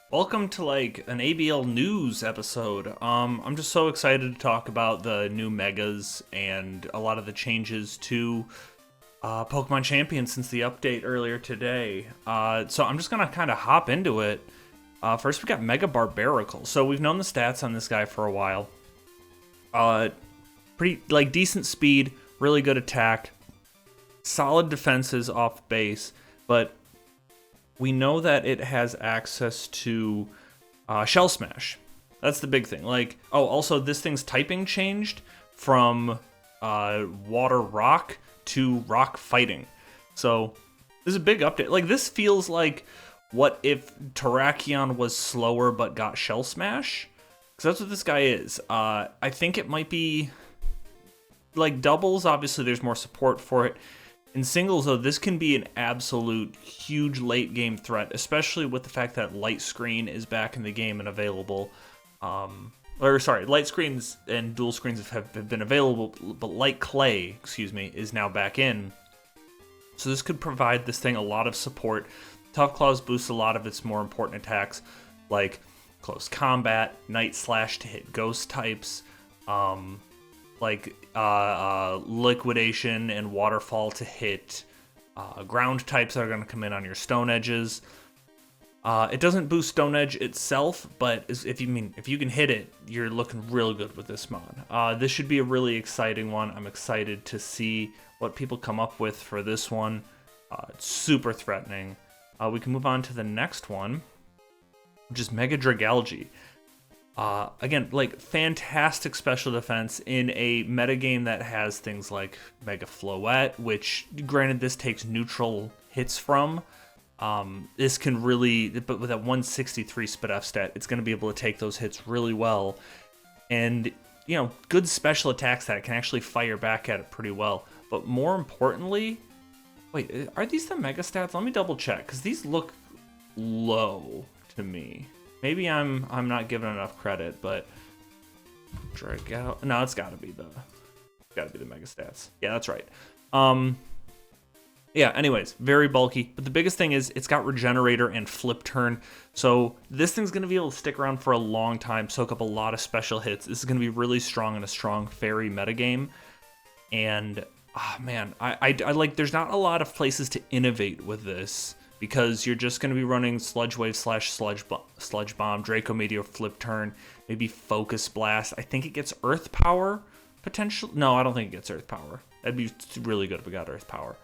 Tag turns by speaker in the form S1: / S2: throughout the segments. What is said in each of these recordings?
S1: Welcome to like an ABL news episode. I'm just so excited to talk about the new megas and a lot of the changes to Pokemon Champion since the update earlier today. So I'm just gonna kind of hop into it. First, we got Mega Barbaracle. So we've known the stats on this guy for a while. Pretty like decent speed, really good attack, solid defenses off base, but we know that it has access to Shell Smash. That's the big thing. Like, oh, also this thing's typing changed from Water Rock to Rock Fighting. So this is a big update. Like, this feels like what if Terrakion was slower but got Shell Smash? Because that's what this guy is. I think it might be like doubles. Obviously, there's more support for it. In singles, though, this can be an absolute huge late game threat, especially with the fact that Light Screen is back in the game and available. Light Screens and Dual Screens have been available, but Light Clay, is now back in. So this could provide this thing a lot of support. Tough Claws boosts a lot of its more important attacks, like Close Combat, Night Slash to hit Ghost types, Liquidation and Waterfall to hit ground types that are going to come in on your Stone Edges. It doesn't boost Stone Edge itself, but if you can hit it, you're looking real good with this mod. This should be a really exciting one. I'm excited to see what people come up with for this one. It's super threatening. We can move on to the next one, which is Mega Dragalge. Again, like, fantastic special defense in a metagame that has things like Mega Floette, which, granted, this takes neutral hits from. This can really, but with that 163 SpDef stat, it's going to be able to take those hits really well. And, good special attacks that can actually fire back at it pretty well. But more importantly, wait, are these the Mega stats? Let me double check, because these look low to me. Maybe I'm not giving enough credit, but drag out. No, it's gotta be the Mega Stats. Yeah, that's right. Yeah, anyways, very bulky. But the biggest thing is it's got Regenerator and Flip Turn. So this thing's gonna be able to stick around for a long time, soak up a lot of special hits. This is gonna be really strong in a strong fairy metagame. And man, I like, there's not a lot of places to innovate with this, because you're just going to be running Sludge Wave / Sludge Bomb, Draco Meteor, Flip Turn, maybe Focus Blast. I think it gets Earth Power, potentially. No, I don't think it gets Earth Power. That'd be really good if we got Earth Power.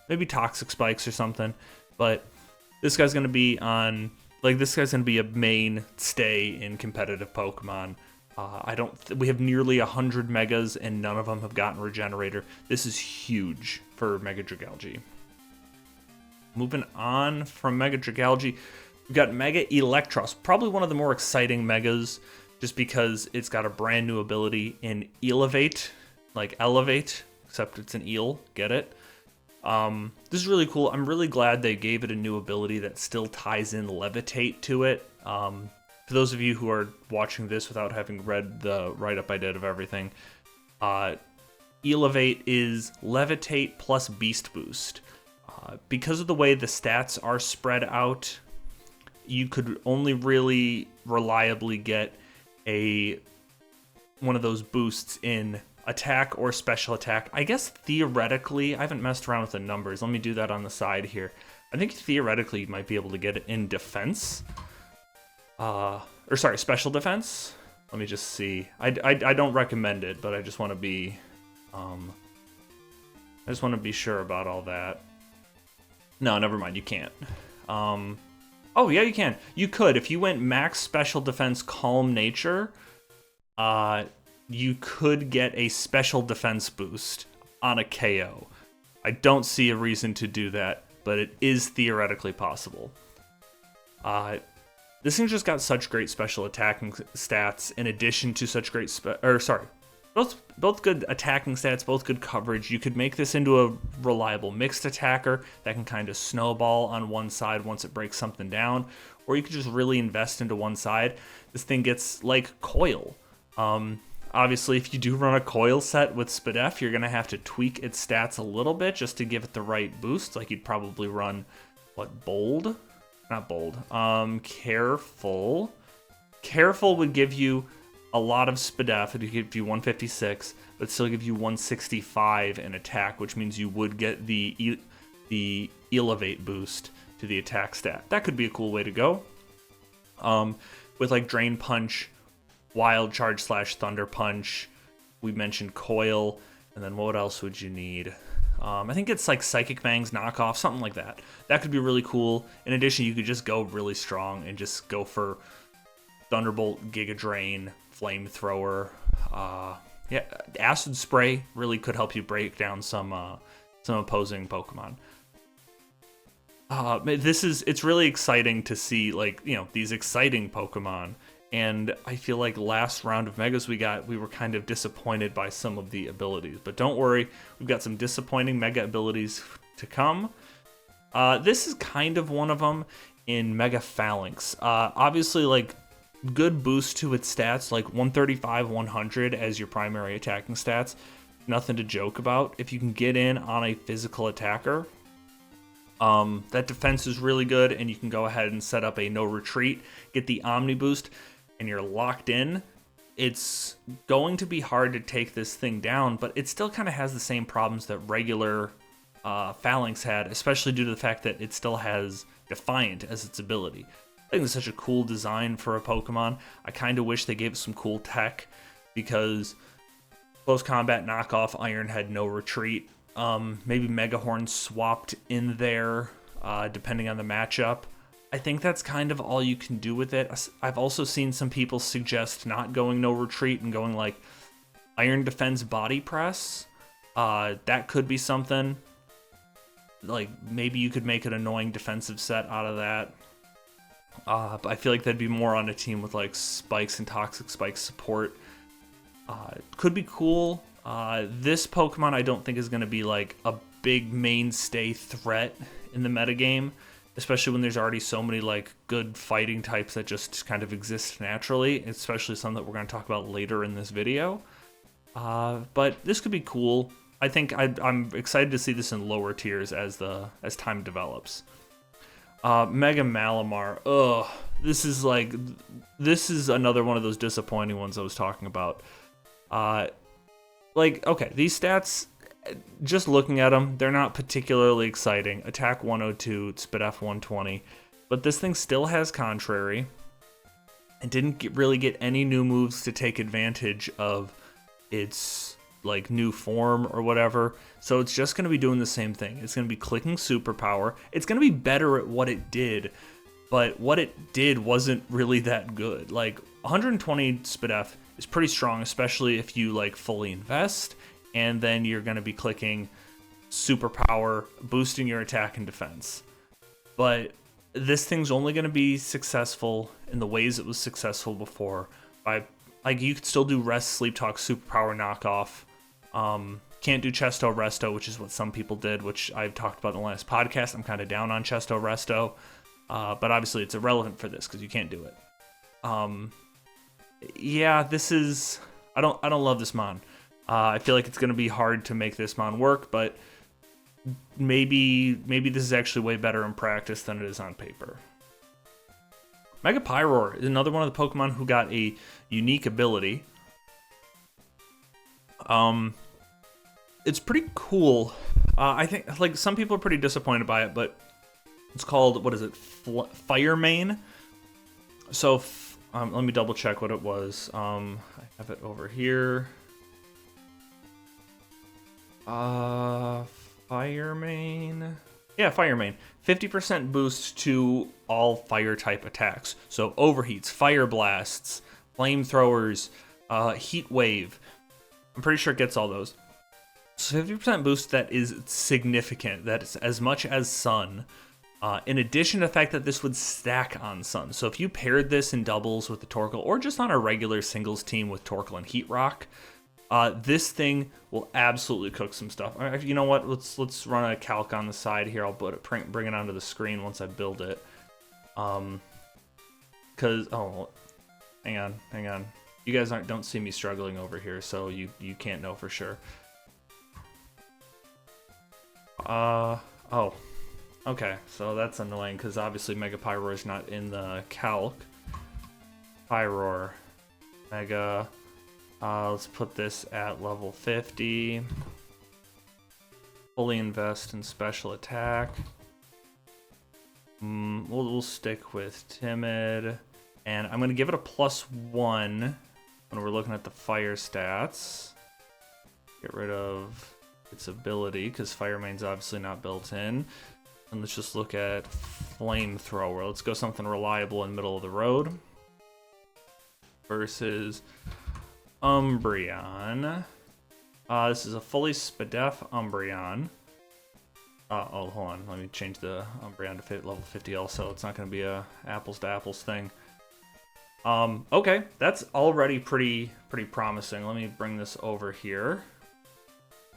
S1: Maybe Toxic Spikes or something. But this guy's going to be a mainstay in competitive Pokemon. We have nearly 100 Megas, and none of them have gotten Regenerator. This is huge for Mega Dragalge. Moving on from Mega Dragalge, we've got Mega Electros, probably one of the more exciting Megas, just because it's got a brand new ability in Elevate, like Elevate, except it's an eel, get it? This is really cool. I'm really glad they gave it a new ability that still ties in Levitate to it. For those of you who are watching this without having read the write-up I did of everything, Elevate is Levitate plus Beast Boost. Because of the way the stats are spread out, you could only really reliably get one of those boosts in attack or special attack. I guess theoretically, I haven't messed around with the numbers. Let me do that on the side here. I think theoretically you might be able to get it in defense. Special defense. Let me just see. I don't recommend it, but I just want to be sure about all that. No, never mind, you can't. Oh, yeah, you can. You could. If you went max special defense calm nature, you could get a special defense boost on a KO. I don't see a reason to do that, but it is theoretically possible. This thing just got such great special attacking stats in addition to such great both good attacking stats, both good coverage. You could make this into a reliable mixed attacker that can kind of snowball on one side once it breaks something down, or you could just really invest into one side. This thing gets like Coil. Obviously, if you do run a Coil set with SpDef, you're going to have to tweak its stats a little bit just to give it the right boost. Like, you'd probably run, Bold? not bold. Careful. Careful would give you a lot of SPDF. It would give you 156, but still give you 165 in attack, which means you would get the elevate boost to the attack stat. That could be a cool way to go. With like Drain Punch, Wild Charge / Thunder Punch. We mentioned Coil, and then what else would you need? I think it's like Psychic Fang's knockoff, something like that. That could be really cool. In addition, you could just go really strong and just go for Thunderbolt, Giga Drain, Flamethrower. Yeah, Acid Spray really could help you break down some opposing Pokemon. It's really exciting to see, like, you know, these exciting Pokemon. And I feel like last round of Megas we were kind of disappointed by some of the abilities. But don't worry, we've got some disappointing Mega abilities to come. This is kind of one of them in Mega Phalanx. Obviously, like, good boost to its stats, like 135, 100 as your primary attacking stats. Nothing to joke about. If you can get in on a physical attacker, that defense is really good, and you can go ahead and set up a no retreat, get the Omni boost, and you're locked in. It's going to be hard to take this thing down, but it still kind of has the same problems that regular Phalanx had, especially due to the fact that it still has Defiant as its ability. I think it's such a cool design for a Pokemon. I kind of wish they gave it some cool tech, because close combat knockoff Iron had no retreat. Maybe Megahorn swapped in there, depending on the matchup. I think that's kind of all you can do with it. I've also seen some people suggest not going no retreat and going like Iron Defense Body Press. That could be something. Like, maybe you could make an annoying defensive set out of that. But I feel like that'd be more on a team with like Spikes and Toxic Spikes support. Could be cool. This Pokemon I don't think is going to be like a big mainstay threat in the metagame, especially when there's already so many like good fighting types that just kind of exist naturally, especially some that we're going to talk about later in this video. But this could be cool. I think I'm excited to see this in lower tiers as time develops. Mega Malamar. Ugh. This is another one of those disappointing ones I was talking about. Like, okay, these stats, just looking at them, they're not particularly exciting. Attack 102, SPDF 120. But this thing still has Contrary. And didn't really get any new moves to take advantage of its, like, new form or whatever. So it's just going to be doing the same thing. It's going to be clicking Superpower. It's going to be better at what it did. But what it did wasn't really that good. Like, 120 SPDF is pretty strong, especially if you like fully invest, and then you're going to be clicking Superpower, boosting your attack and defense. But this thing's only going to be successful in the ways it was successful before. By, like, you could still do Rest, Sleep Talk, Superpower knockoff. Can't do Chesto Resto, which is what some people did, which I've talked about in the last podcast. I'm kind of down on Chesto Resto, but obviously it's irrelevant for this because you can't do it. Yeah, this is... I don't love this mon. I feel like it's going to be hard to make this mon work, but maybe this is actually way better in practice than it is on paper. Mega Pyroar is another one of the Pokemon who got a unique ability. It's pretty cool. I think, like, some people are pretty disappointed by it, but it's called, what is it, Fire Mane? So... let me double check what it was. I have it over here. Fire Mane. Yeah, Fire Mane. 50% boost to all fire type attacks. So overheats, fire blasts, flamethrowers, heat wave. I'm pretty sure it gets all those. So 50% boost, that is significant. That's as much as Sun. In addition to the fact that this would stack on Sun. So if you paired this in doubles with the Torkoal, or just on a regular singles team with Torkoal and Heat Rock, this thing will absolutely cook some stuff. You know what? Let's run a calc on the side here. I'll bring it onto the screen once I build it. Hang on. You guys don't see me struggling over here, so you can't know for sure. Okay, so that's annoying because obviously Mega Pyroar is not in the calc. Pyroar. Mega. Let's put this at level 50. Fully invest in special attack. We'll stick with timid. And I'm going to give it a +1 when we're looking at the fire stats. Get rid of its ability because Fire Main's obviously not built in. And let's just look at Flamethrower. Let's go something reliable in the middle of the road. Versus Umbreon. This is a fully Spadef Umbreon. Oh, hold on. Let me change the Umbreon to fit level 50 also. It's not going to be a apples to apples thing. Okay, that's already pretty promising. Let me bring this over here.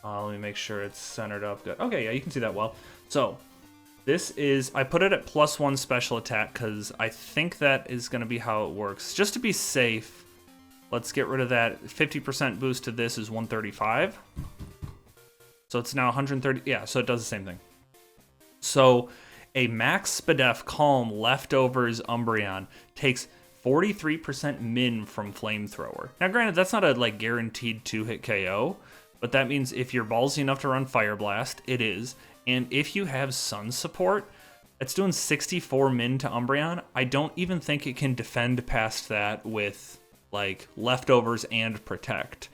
S1: Let me make sure it's centered up good. Okay, yeah, you can see that well. So, this is, I put it at +1 special attack because I think that is going to be how it works. Just to be safe, let's get rid of that. 50% boost to this is 135. So it's now 130. Yeah, so it does the same thing. So a max Spadef Calm Leftovers Umbreon takes 43% min from Flamethrower. Now, granted, that's not a like guaranteed 2-hit KO, but that means if you're ballsy enough to run Fire Blast, it is. And if you have Sun support, it's doing 64 min to Umbreon. I don't even think it can defend past that with like Leftovers and Protect.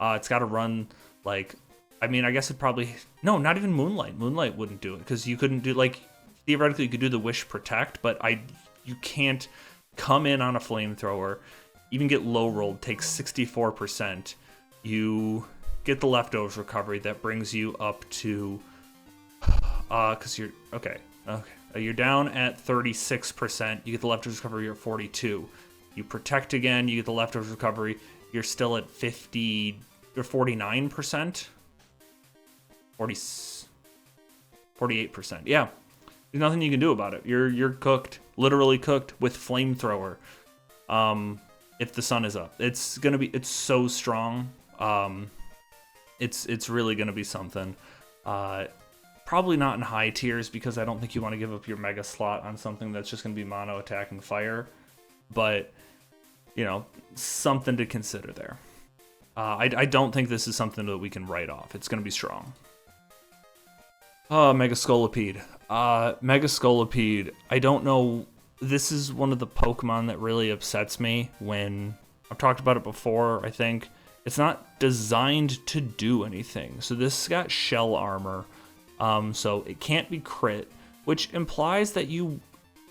S1: It's got to run like, I mean, I guess it probably, no, not even Moonlight. Moonlight wouldn't do it because you couldn't do, like, theoretically you could do the Wish Protect, but you can't come in on a Flamethrower, even get low rolled, take 64%. You get the Leftovers recovery that brings you up to, because you're, okay, you're down at 36%. You get the Leftovers recovery, you're at 42. You Protect again, you get the Leftovers recovery, you're still at 50 or 49%. 48%. Yeah. There's nothing you can do about it. You're cooked, literally cooked with Flamethrower. If the sun is up. It's so strong. It's really gonna be something. Probably not in high tiers because I don't think you want to give up your mega slot on something that's just gonna be mono attacking fire. But you know, something to consider there. I don't think this is something that we can write off. It's gonna be strong. Mega Scolipede. Mega Scolipede, I don't know. This is one of the Pokemon that really upsets me when I've talked about it before, I think. It's not designed to do anything. So this got shell armor, so it can't be crit, which implies that you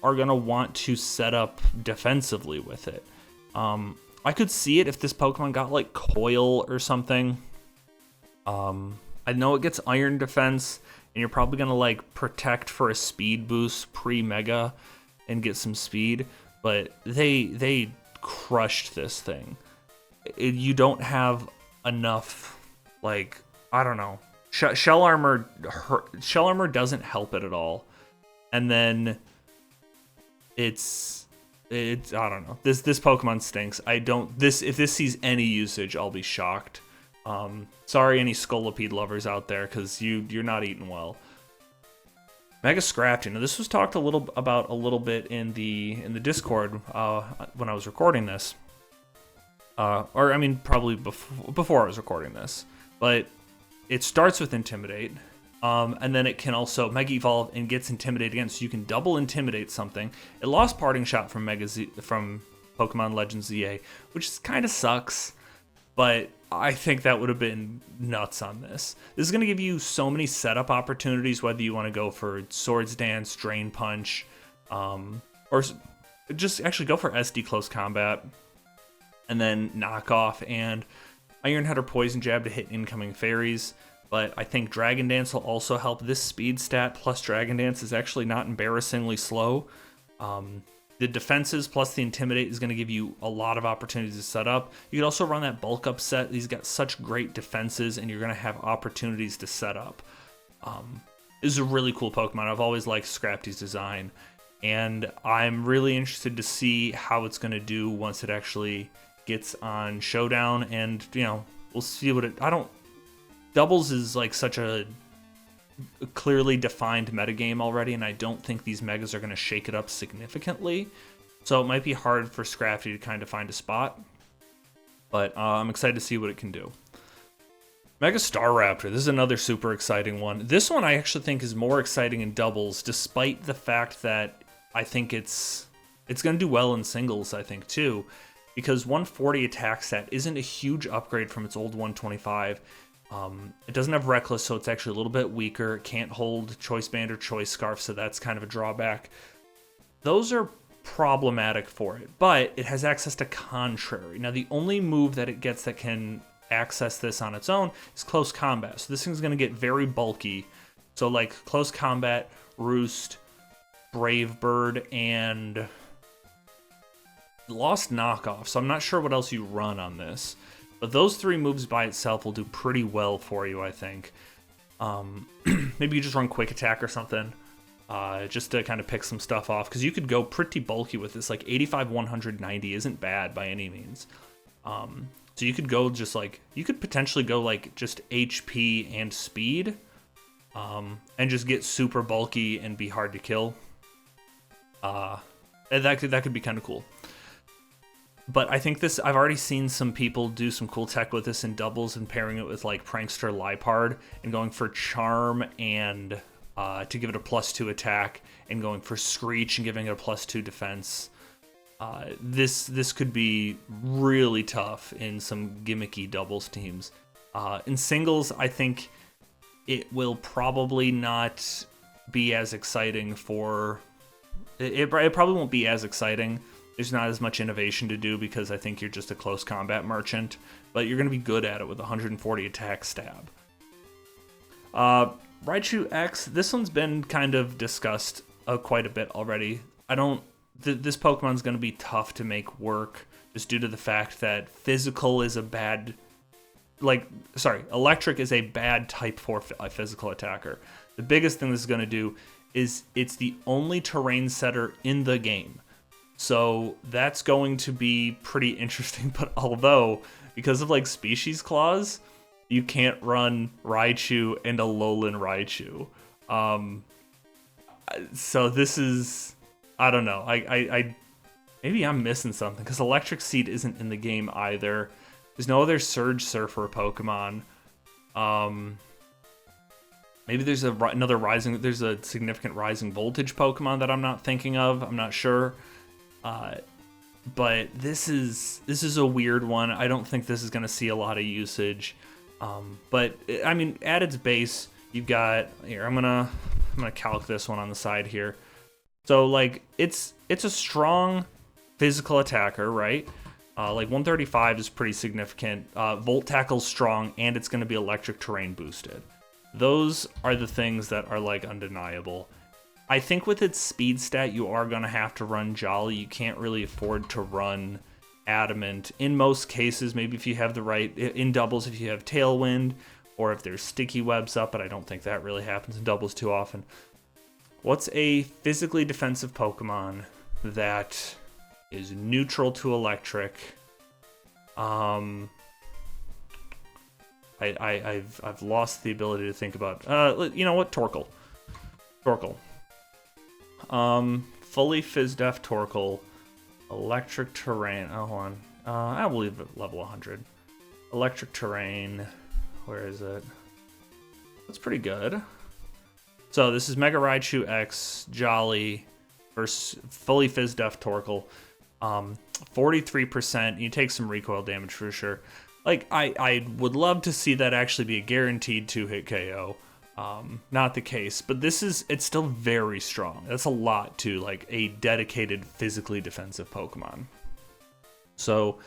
S1: are going to want to set up defensively with it. I could see it if this Pokemon got like Coil or something. I know it gets Iron Defense, and you're probably going to like Protect for a speed boost pre-Mega and get some speed, but they crushed this thing. You don't have enough, like, I don't know. Shell armor doesn't help it at all. And then it's I don't know. This Pokemon stinks. If this sees any usage, I'll be shocked. Sorry, any Scolipede lovers out there, because you're not eating well. Mega Scrafty. Now, this was talked a little bit in the Discord when I was recording this, or I mean probably before I was recording this. But it starts with Intimidate, and then it can also Mega Evolve and gets Intimidate again, so you can double Intimidate something. It lost Parting Shot from from Pokemon Legends ZA, which kind of sucks. But I think that would have been nuts on this. This is going to give you so many setup opportunities, whether you want to go for Swords Dance, Drain Punch, or just actually go for SD Close Combat, and then Knock Off and Iron Head or Poison Jab to hit incoming fairies. But I think Dragon Dance will also help. This speed stat plus Dragon Dance is actually not embarrassingly slow. The defenses plus the Intimidate is going to give you a lot of opportunities to set up. You can also run that bulk up set. He's got such great defenses, and you're going to have opportunities to set up. This is a really cool Pokemon. I've always liked Scrafty's design, and I'm really interested to see how it's going to do once it actually gets on Showdown. And, you know, we'll see what it... Doubles is like such a clearly defined metagame already, and I don't think these megas are going to shake it up significantly. So it might be hard for Scrafty to kind of find a spot, but I'm excited to see what it can do. Mega Staraptor, this is another super exciting one. This one I actually think is more exciting in doubles, despite the fact that I think it's going to do well in singles, I think, too, because 140 attack stat isn't a huge upgrade from its old 125. It doesn't have Reckless, so it's actually a little bit weaker. It can't hold Choice Band or Choice Scarf, so that's kind of a drawback. Those are problematic for it, but it has access to Contrary. Now, the only move that it gets that can access this on its own is Close Combat. So this thing's going to get very bulky. So like Close Combat, Roost, Brave Bird, and Lost Knockoff. So I'm not sure what else you run on this. But those 3 moves by itself will do pretty well for you, I think. Maybe you just run Quick Attack or something. Just to kind of pick some stuff off. Because you could go pretty bulky with this. Like 85, 190 isn't bad by any means. So you could go just like, you could potentially go like just HP and speed, and just get super bulky and be hard to kill. And that could be kind of cool. But I think this, I've already seen some people do some cool tech with this in doubles and pairing it with like Prankster Lipard and going for Charm and to give it a +2 attack and going for Screech and giving it a +2 defense. This could be really tough in some gimmicky doubles teams. In singles, I think it will probably not be as exciting for... It probably won't be as exciting. There's not as much innovation to do because I think you're just a close combat merchant, but you're going to be good at it with 140 attack stab. Raichu X, this one's been kind of discussed quite a bit already. This Pokemon's going to be tough to make work just due to the fact that physical is a bad... Electric is a bad type 4 physical attacker. The biggest thing this is going to do is it's the only terrain setter in the game. So that's going to be pretty interesting, but although, because of like species clause, you can't run Raichu and Alolan Raichu. So this is... I don't know. I maybe I'm missing something because Electric Seed isn't in the game either. There's no other Surge Surfer Pokemon. Maybe there's there's a significant Rising Voltage Pokemon that I'm not thinking of. I'm not sure. But this is a weird one. I don't think this is going to see a lot of usage. But I mean, at its base, you've got here. I'm gonna calc this one on the side here. So like it's a strong physical attacker, right? Like 135 is pretty significant. Volt Tackle's strong, and it's going to be electric terrain boosted. Those are the things that are like undeniable. I think with its speed stat, you are going to have to run Jolly. You can't really afford to run Adamant. In most cases, maybe if you have the right, in doubles, if you have Tailwind, or if there's Sticky Webs up, but I don't think that really happens in doubles too often. What's a physically defensive Pokemon that is neutral to electric? I've lost the ability to think about. You know what? Torkoal. Fully Fizz-Def Torkoal, electric terrain. Oh, hold on. I will leave it level 100. Electric terrain. Where is it? That's pretty good. So this is Mega Raichu X Jolly versus fully Fizz-Def Torkoal. 43%. You take some recoil damage for sure. Like I would love to see that actually be a guaranteed 2-hit KO. Not the case, but it's still very strong. That's a lot to like a dedicated physically defensive Pokemon. So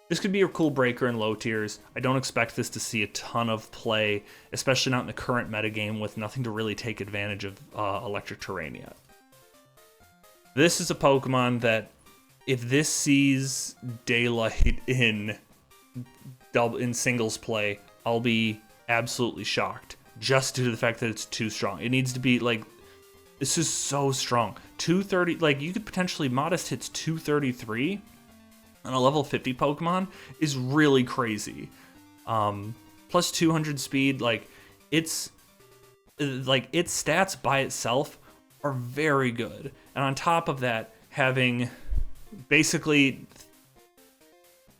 S1: this could be a cool breaker in low tiers. I don't expect this to see a ton of play, especially not in the current metagame with nothing to really take advantage of electric terrain yet. This is a Pokemon that if this sees daylight in singles play, I'll be absolutely shocked. Just due to the fact that it's too strong. It needs to be like, this is so strong. 230, like you could potentially modest hits 233 on a level 50 Pokemon is really crazy. Plus 200 speed, like it's like its stats by itself are very good. And on top of that, having basically,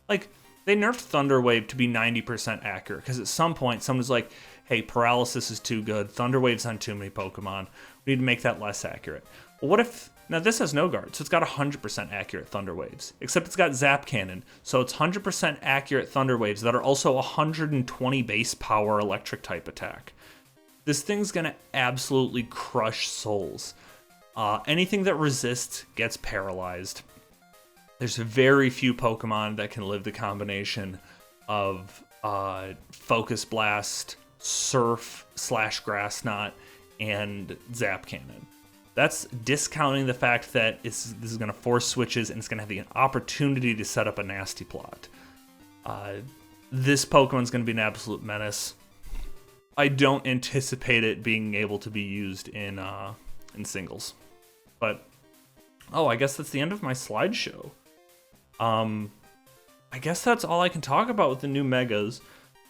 S1: like, they nerfed Thunder Wave to be 90% accurate, because at some point someone's like, hey, Paralysis is too good, Thunder Wave's on too many Pokemon, we need to make that less accurate. Well, what if, now this has no guard, so it's got 100% accurate Thunder Waves, except it's got Zap Cannon, so it's 100% accurate Thunder Waves that are also 120 base power electric type attack. This thing's gonna absolutely crush souls. Anything that resists gets paralyzed. There's very few Pokemon that can live the combination of Focus Blast, Surf / Grass Knot, and Zap Cannon. That's discounting the fact that this is going to force switches and it's going to have the opportunity to set up a nasty plot. This Pokemon's going to be an absolute menace. I don't anticipate it being able to be used in singles. But, oh, I guess that's the end of my slideshow. I guess that's all I can talk about with the new Megas.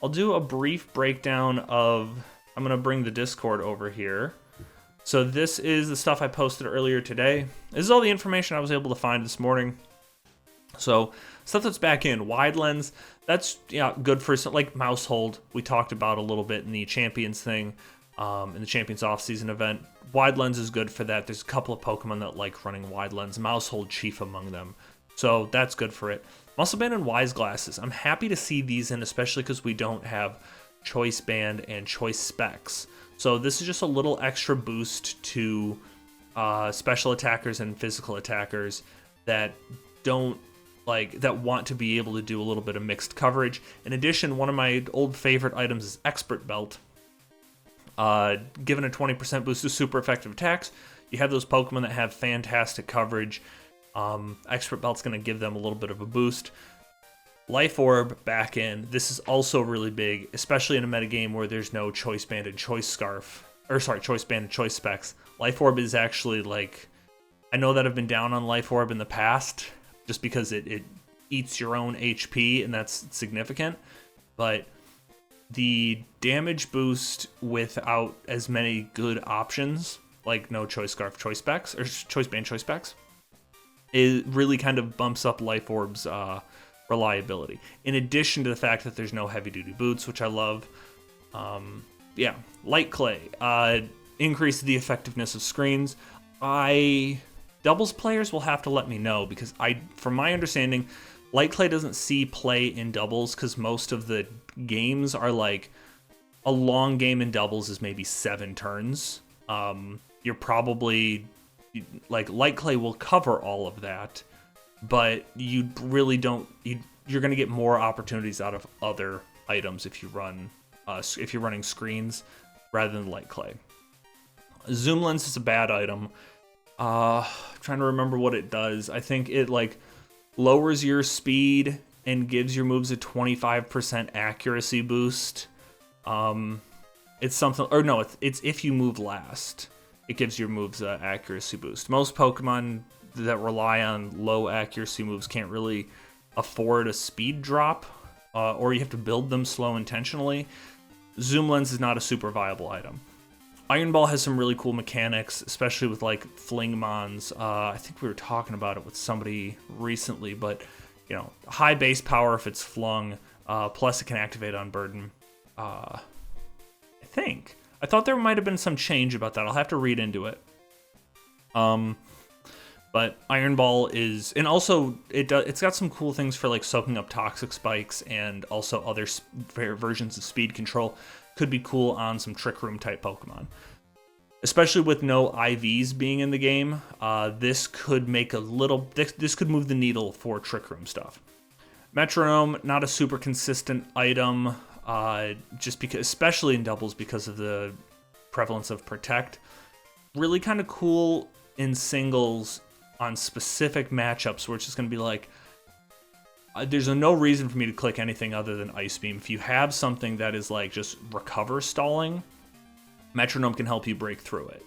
S1: I'll do a brief breakdown of, I'm going to bring the Discord over here. So this is the stuff I posted earlier today. This is all the information I was able to find this morning. So stuff that's back in, Wide Lens, that's good for like Mouse Hold. We talked about a little bit in the Champions thing, in the Champions off-season event. Wide Lens is good for that. There's a couple of Pokemon that like running Wide Lens, Mouse Hold chief among them. So that's good for it. Muscle Band and Wise Glasses. I'm happy to see these in, especially because we don't have Choice Band and Choice Specs. So this is just a little extra boost to special attackers and physical attackers that that want to be able to do a little bit of mixed coverage. In addition, one of my old favorite items is Expert Belt. Given a 20% boost to super effective attacks, you have those Pokemon that have fantastic coverage. Expert Belt's going to give them a little bit of a boost. Life Orb back in. This is also really big, especially in a metagame where there's no Choice Band and Choice Scarf. Or sorry, Choice Band and Choice Specs. Life Orb is actually like, I know that I've been down on Life Orb in the past, just because it eats your own HP, and that's significant. But the damage boost without as many good options, like no Choice Scarf, Choice Specs, or Choice Band, Choice Specs, it really kind of bumps up Life Orb's reliability. In addition to the fact that there's no heavy-duty boots, which I love. Light Clay. Increase the effectiveness of screens. Doubles players will have to let me know, because from my understanding, Light Clay doesn't see play in doubles, because most of the games are like, a long game in doubles is maybe 7 turns. You're probably, like, Light Clay will cover all of that, but you really don't, you're going to get more opportunities out of other items if you're running screens rather than Light Clay. Zoom Lens is a bad item. Trying to remember what it does. I think it like lowers your speed and gives your moves a 25% accuracy boost. It's something, or no, it's if you move last, it gives your moves an accuracy boost. Most Pokemon that rely on low accuracy moves can't really afford a speed drop, or you have to build them slow intentionally. Zoom Lens is not a super viable item. Iron Ball has some really cool mechanics, especially with like Flingmons. I think we were talking about it with somebody recently, but high base power if it's flung, plus it can activate on Burden. I thought there might have been some change about that. I'll have to read into it. But Iron Ball is, and also it's got some cool things for like soaking up toxic spikes, and also other versions of speed control. Could be cool on some Trick Room type Pokemon. Especially with no IVs being in the game, this could make this could move the needle for Trick Room stuff. Metronome, not a super consistent item, just because, especially in doubles, because of the prevalence of Protect. Really kind of cool in singles on specific matchups where it's just going to be like, there's no reason for me to click anything other than Ice Beam. If you have something that is like just recover stalling, Metronome can help you break through it.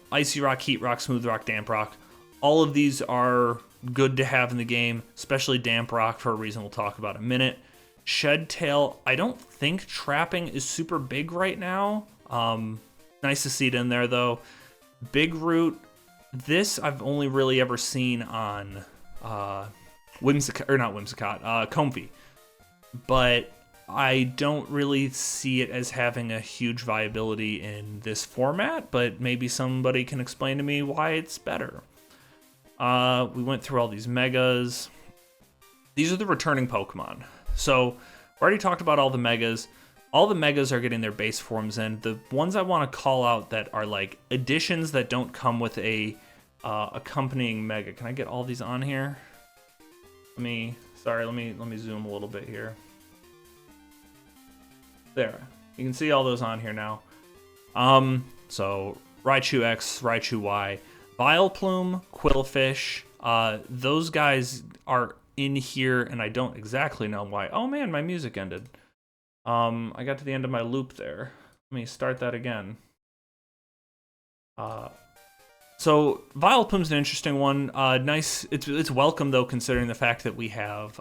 S1: Icy Rock, Heat Rock, Smooth Rock, Damp Rock, all of these are good to have in the game, especially Damp Rock for a reason we'll talk about in a minute. Shed Tail, I don't think trapping is super big right now. Nice to see it in there, though. Big Root, this I've only really ever seen on Whimsicott, or not Whimsicott, Comfy. But I don't really see it as having a huge viability in this format, but maybe somebody can explain to me why it's better. We went through all these megas. These are the returning Pokemon. So, we already talked about all the megas. All the megas are getting their base forms in. The ones I want to call out that are like additions that don't come with a accompanying mega. Can I get all these on here? Let me zoom a little bit here. There. You can see all those on here now. So Raichu X, Raichu Y, Vileplume, Quillfish, those guys are in here, and I don't exactly know why. Oh man, my music ended. I got to the end of my loop there. Let me start that again. So Vileplume's an interesting one. Nice. It's welcome though, considering the fact that we have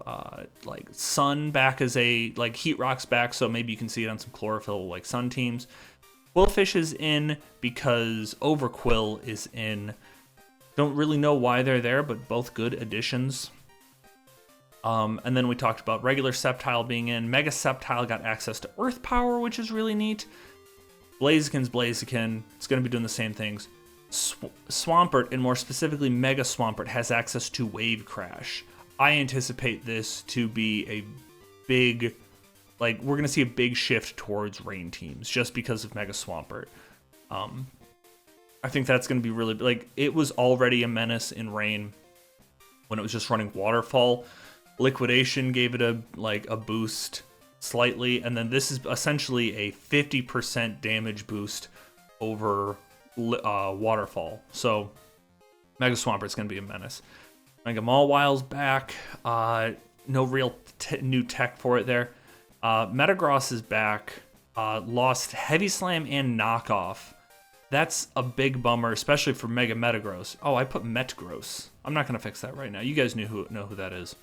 S1: like Sun back as a Heat Rock's back, so maybe you can see it on some chlorophyll like Sun teams. Quillfish is in because Overquill is in. Don't really know why they're there, but both good additions. And then we talked about regular Sceptile being in. Mega Sceptile got access to Earth Power, which is really neat. Blaziken's Blaziken. It's going to be doing the same things. Swampert, and more specifically Mega Swampert, has access to Wave Crash. I anticipate this to be a big, we're going to see a big shift towards rain teams just because of Mega Swampert. I think that's going to be really, it was already a menace in rain when it was just running Waterfall. Liquidation gave it a boost slightly, and then this is essentially a 50% damage boost over Waterfall. So Mega Swampert's going to be a menace. Mega Mawwile's back. No real new tech for it there. Metagross is back. Lost Heavy Slam and Knockoff. That's a big bummer, especially for Mega Metagross. Oh, I put Metagross. I'm not going to fix that right now. You guys know who that is.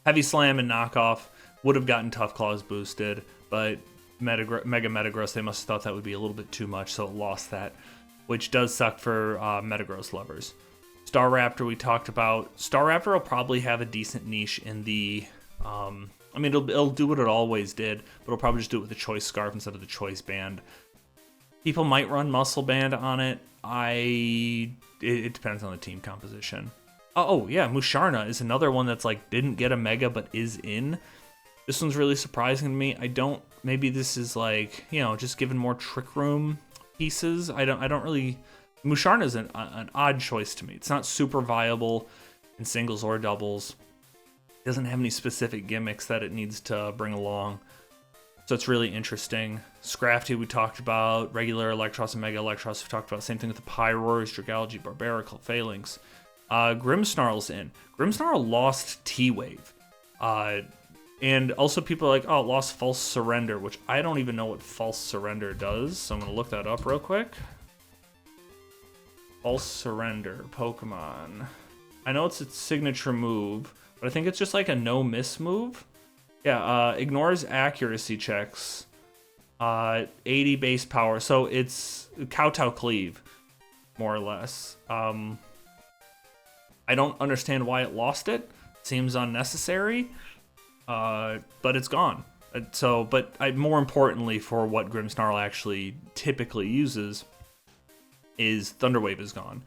S1: Heavy Slam and Knockoff would have gotten Tough Claws boosted, but Mega Metagross, they must have thought that would be a little bit too much, so it lost that, which does suck for Metagross lovers. Staraptor we talked about. Staraptor will probably have a decent niche in the... it'll do what it always did, but it'll probably just do it with the Choice Scarf instead of the Choice Band. People might run Muscle Band on it. It depends on the team composition. Oh yeah, Musharna is another one that's didn't get a Mega but is in. This one's really surprising to me. Maybe this is just given more Trick Room pieces. I don't really... Musharna is an odd choice to me. It's not super viable in singles or doubles. It doesn't have any specific gimmicks that it needs to bring along. So it's really interesting. Scrafty we talked about. Regular Electros and Mega Electros we talked about. Same thing with the Pyroars, Dragalge, Barbarical, Phalanx. Grimmsnarl's in. Grimmsnarl lost T-Wave. And also people are like, oh, it lost False Surrender, which I don't even know what False Surrender does. So I'm going to look that up real quick. False Surrender, Pokemon. I know it's its signature move, but I think it's just a no-miss move. Yeah, ignores accuracy checks. 80 base power. So it's Kowtow Cleave, more or less. I don't understand why it lost it. Seems unnecessary. But it's gone. More importantly, for what Grimmsnarl actually typically uses, is Thunderwave is gone.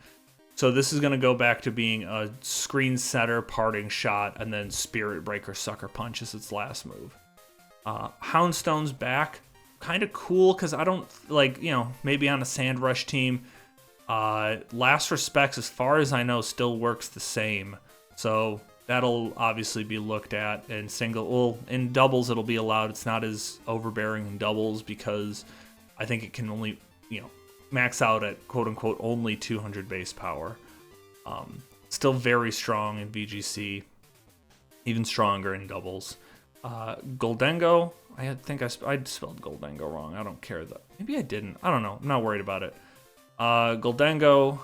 S1: So this is going to go back to being a Screen Setter, Parting Shot, and then Spirit Breaker, Sucker Punch is its last move. Houndstone's back. Kind of cool, because I don't, maybe on a Sand Rush team. Last Respects, as far as I know, still works the same. So that'll obviously be looked at in in doubles it'll be allowed. It's not as overbearing in doubles because I think it can only, max out at quote-unquote only 200 base power. Still very strong in VGC, even stronger in doubles. Goldengo, I think I spelled Goldengo wrong. I don't care though. Maybe I didn't. I don't know. I'm not worried about it. Goldengo,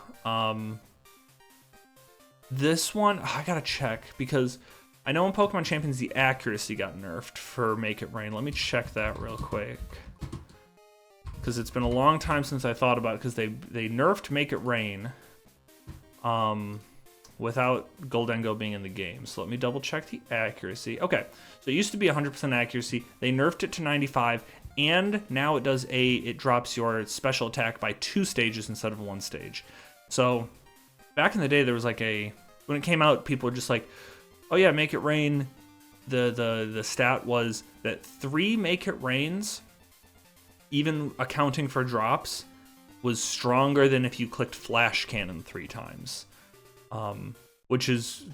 S1: this one, I gotta check because I know in Pokemon Champions the accuracy got nerfed for Make It Rain. Let me check that real quick. because it's been a long time since I thought about it, because they nerfed Make It Rain without Goldengo being in the game. So let me double check the accuracy. Okay, so it used to be 100% accuracy. They nerfed it to 95, and now it drops your special attack by 2 stages instead of 1 stage. So back in the day, there was like when it came out, people were just like, oh yeah, Make It Rain. The stat was that 3 Make It Rains, even accounting for drops, was stronger than if you clicked Flash Cannon 3 times. Which is,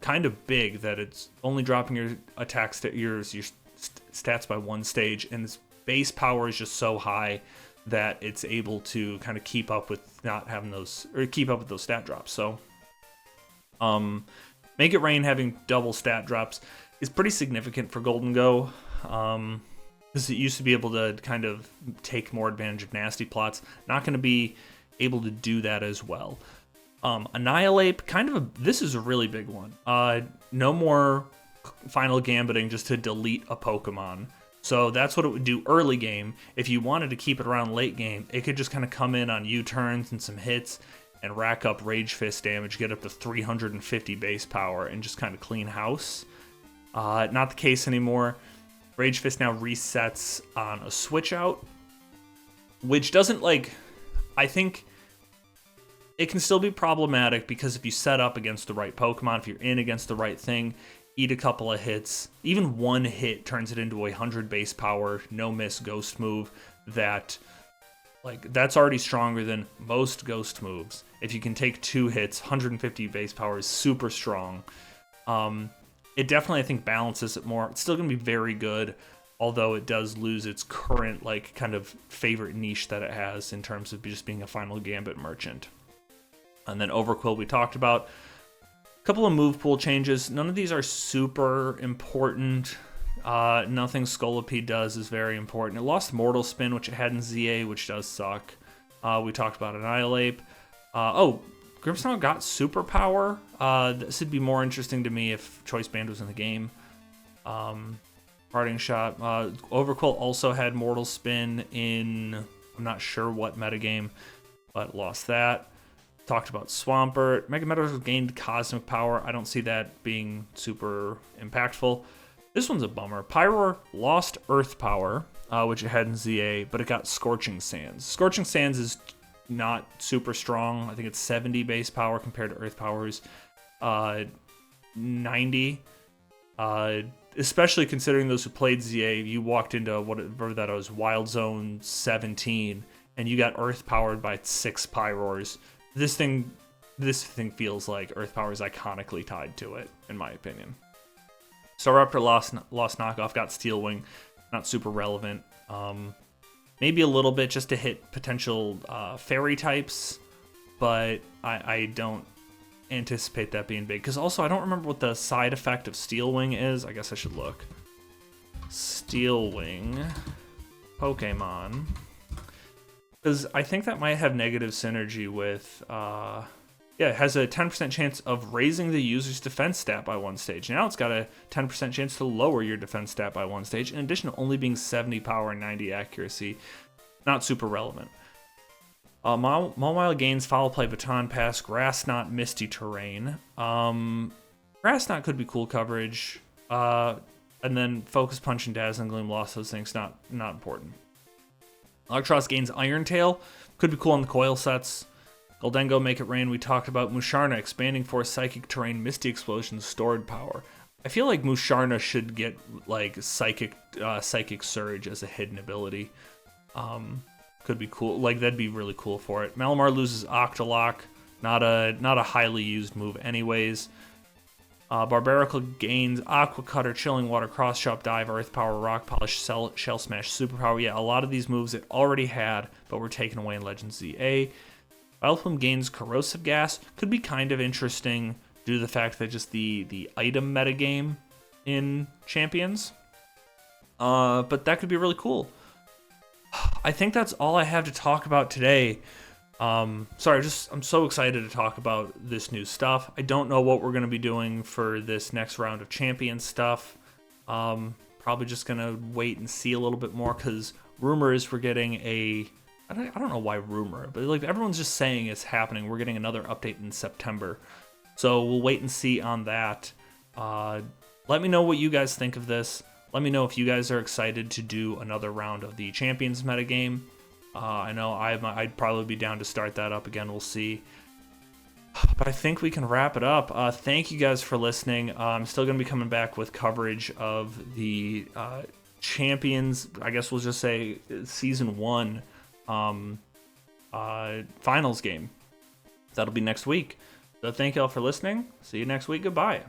S1: kind of big, that it's only dropping your attack your stats by 1 stage, and its base power is just so high that it's able to kind of keep up with not having those, or keep up with those stat drops. So, Make It Rain having double stat drops is pretty significant for Goldengo, because it used to be able to kind of take more advantage of nasty plots. Not going to be able to do that as well. Annihilate, this is a really big one. No more final gambiting just to delete a Pokemon. So that's what it would do early game. If you wanted to keep it around late game, it could just kind of come in on U-turns and some hits and rack up Rage Fist damage, get up to 350 base power, and just kind of clean house. Not the case anymore. Rage Fist now resets on a switch out, which doesn't, I think it can still be problematic, because if you set up against the right Pokemon, if you're in against the right thing, eat a couple of hits, even 1 hit turns it into a 100 base power, no miss ghost move that's already stronger than most ghost moves. If you can take 2 hits, 150 base power is super strong. It definitely, I think, balances it more. It's still going to be very good, although it does lose its current, kind of favorite niche that it has in terms of just being a final gambit merchant. And then Overquill we talked about. A couple of move pool changes. None of these are super important. Nothing Scolipede does is very important. It lost Mortal Spin, which it had in ZA, which does suck. We talked about Annihilate. Grimmsnarl got Superpower. This would be more interesting to me if Choice Band was in the game. Parting Shot. Overquill also had Mortal Spin in, I'm not sure what metagame, but lost that. Talked about Swampert. Mega Meadows gained Cosmic Power. I don't see that being super impactful. This one's a bummer. Pyroar lost Earth Power, which it had in ZA, but it got Scorching Sands. Scorching Sands is not super strong. I think it's 70 base power compared to Earth Power's 90. Especially considering those who played ZA, you walked into whatever that was, Wild Zone 17, and you got Earth Powered by 6 Pyroars. This thing feels like Earth Power is iconically tied to it, in my opinion. Staraptor lost Knockoff, got Steel Wing, not super relevant. Maybe a little bit just to hit potential fairy types, but I don't anticipate that being big. Because also, I don't remember what the side effect of Steel Wing is. I guess I should look. Steel Wing Pokemon. Because I think that might have negative synergy with... it has a 10% chance of raising the user's defense stat by 1 stage. Now it's got a 10% chance to lower your defense stat by 1 stage, in addition to only being 70 power and 90 accuracy. Not super relevant. Mawile gains Foul Play, Baton Pass, Grass Knot, Misty Terrain. Grass Knot could be cool coverage. And then Focus Punch and Dazzling Gleam lost those things. Not important. Electros gains Iron Tail. Could be cool on the coil sets. Goldengo, Make It Rain, we talked about. Musharna, Expanding Force, Psychic Terrain, Misty Explosion, Stored Power. I feel like Musharna should get Psychic Surge as a hidden ability. Could be cool. That'd be really cool for it. Malamar loses Octolock. Not a highly used move anyways. Barbarical gains Aqua Cutter, Chilling Water, Cross Chop, Dive, Earth Power, Rock Polish, Shell Smash, Superpower. Yeah, a lot of these moves it already had, but were taken away in Legends ZA. Vileplume gains Corrosive Gas. Could be kind of interesting due to the fact that just the item metagame in Champions. But that could be really cool. I think that's all I have to talk about today. I'm so excited to talk about this new stuff. I don't know what we're going to be doing for this next round of Champions stuff. Probably just going to wait and see a little bit more, because rumor is we're getting I don't know why rumor, but like everyone's just saying it's happening. We're getting another update in September. So we'll wait and see on that. Let me know what you guys think of this. Let me know if you guys are excited to do another round of the Champions metagame. I know I'd probably be down to start that up again. We'll see. But I think we can wrap it up. Thank you guys for listening. I'm still going to be coming back with coverage of the Champions, I guess we'll just say Season 1 finals game. That'll be next week. So thank y'all for listening. See you next week. Goodbye.